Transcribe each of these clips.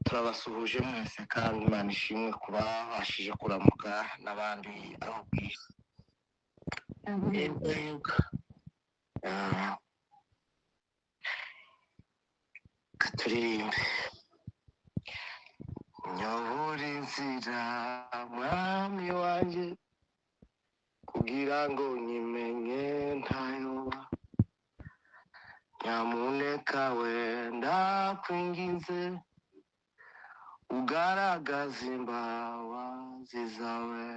turabasuhuje mwese kandi Imana ishimwe kuba bashije kuramuka n'abandi aho bwije. Katuririmbe. Nyobora inzira mwami wanjye kugira ngo nyimenye ntayoba, nyamuneka wenda kwinginze ugaragaza imbabazi zawe.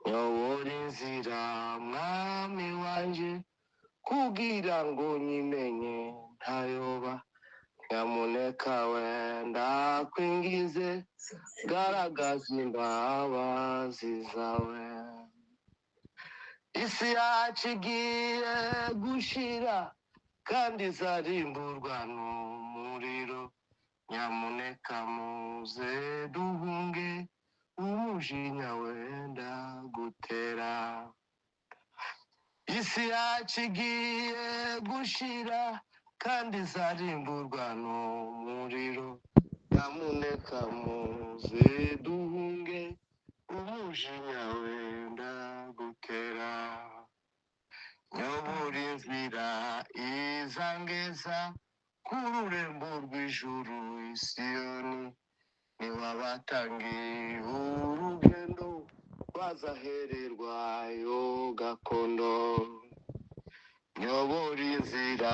Nyobora inzira mwami wanjye kugira ngo nyimenye ntayoba, nyamuneka wenda kwingize garagaza imbabazi zawe. Isi yacu igiye gushira kandi izarimburwa n'umuriro, nyamuneka muze duhunge umujinya wenda gutera. Isi yacu igiye gushira kandi izarimburwa n'umuriro, nyamuneka muze duhunge umujinya wenda gutera. Nyobora inzira izangeza ku rurembo rw'ijuru i Siyoni, niba batangiye urugendo bazahererwayo gakondo. Nyobora inzira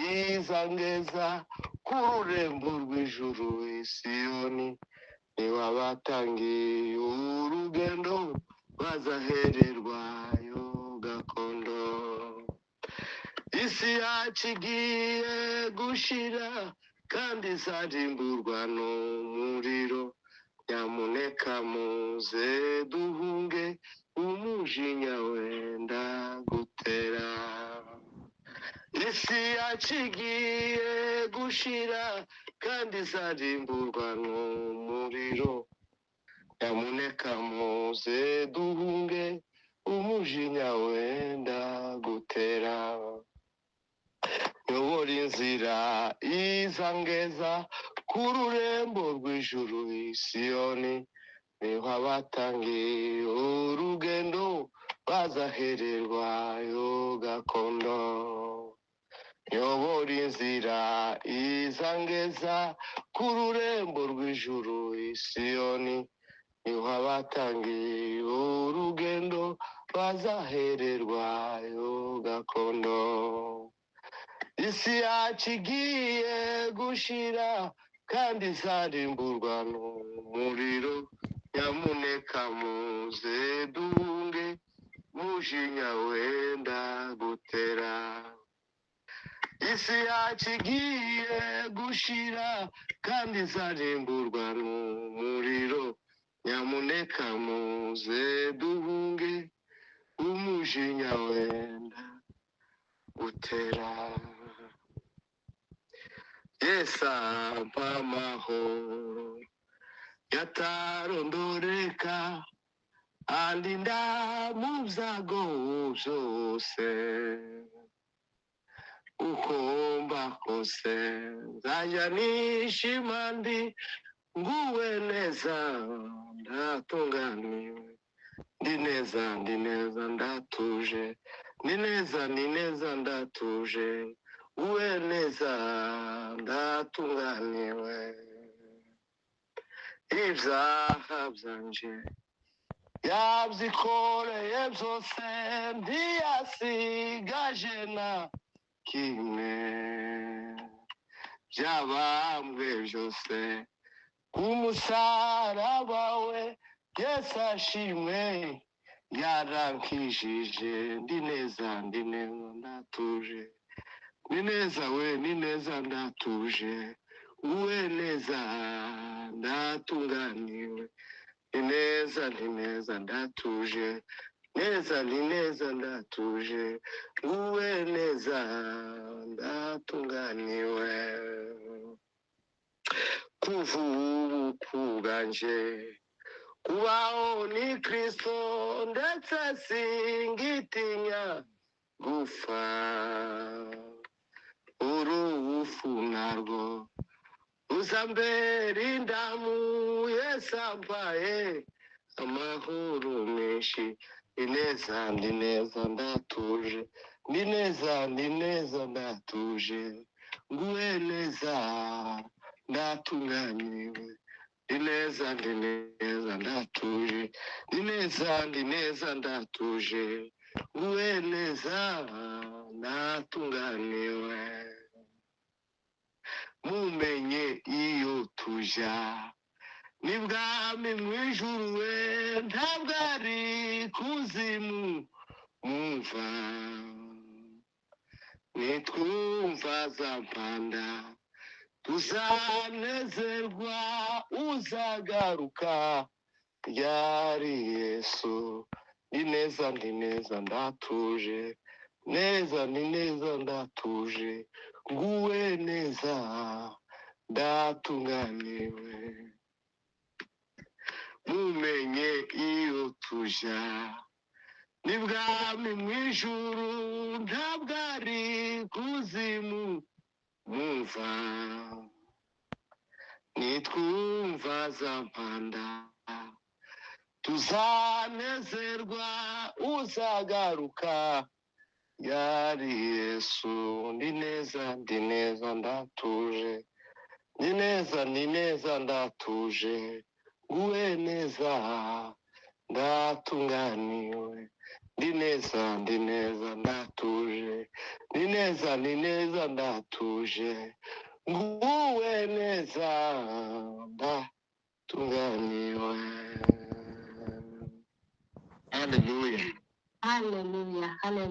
izangeza ku rurembo rw'ijuru i Siyoni, niba batangiye urugendo bazahererwayo gakondo. Isi yacu igiye gushira kandi izarimburwa n'umuriro, nyamuneka muze duhunge umujinya wenda gutera. Isi yacu igiye gushira kandi izarimburwa n'umuriro, nyamuneka muze duhunge umujinya wenda gutera. Nyobora inzira izangeza ku rurembo rw'ijuru i Siyoni, niho abatangiye urugendo bazahererwayo gakondo. Nyobora inzira izangeza ku rurembo rw'ijuru i Siyoni, niho abatangiye urugendo bazahererwayo gakondo. Isi yacu igiye gushira kandi izarimburwa n'umuriro, nyamuneka muze duhunge umujinya wenda gutera. Isi yacu igiye gushira kandi izarimburwa n'umuriro, nyamuneka muze duhunge umujinya wenda gutera. Yesu ampa amahoro yatarondoreka, andinda mu byago byose. Uko mba kose nzajya nishima ndi nguwe neza, ndatunganiwe, ndi neza ndatuje, ndi neza ndatuje, uwe neza ndatunganiwe. Ibyaha byanje yabyikoreye byose, ntiyasigaje na kimwe. Byabambwe byose ku musaraba we, Yesu ashimwe yarankijije. Ndi neza ndatuje, ndi neza ndatuje, uwe neza ndatunganiwe. Ndi neza ndatuje, neza ndatuje, uwe neza ndatunganiwe. Kuva ubu kubwanje kubaho ni Kristo, ndetse singitinya gupfa. Urupfu na yarwo uzambera indamu yesambaye amahoro menshi ndi neza ndatuje ndi neza ndatuje nguwe neza ndatunganiwe ndi neza ndatuje ndi neza ndatuje nguwe neza ndatunganiwe mumenye iyo tuja nibwami mwijuru we ntabwo ari kuzimu mwumva nitwumva za mpanda tuzanezerwa uzagaruka ryari Yesu ndi neza ndatuje ndi neza ndatuje nguwe neza ndatunganiwe mumenye iyo tuja nibwami mwijuru ntabwo ari kuzimu mwumva nitwumva za mpanda tuzanezerwa uzagaruka yari Yesu ndi neza ndatuje ndi neza ndatuje nguwe neza ndatunganiwe ndi neza ndatuje ndi neza ndatuje nguwe neza ndatunganiwe. Hallelujah. Hallelujah. Hallelujah.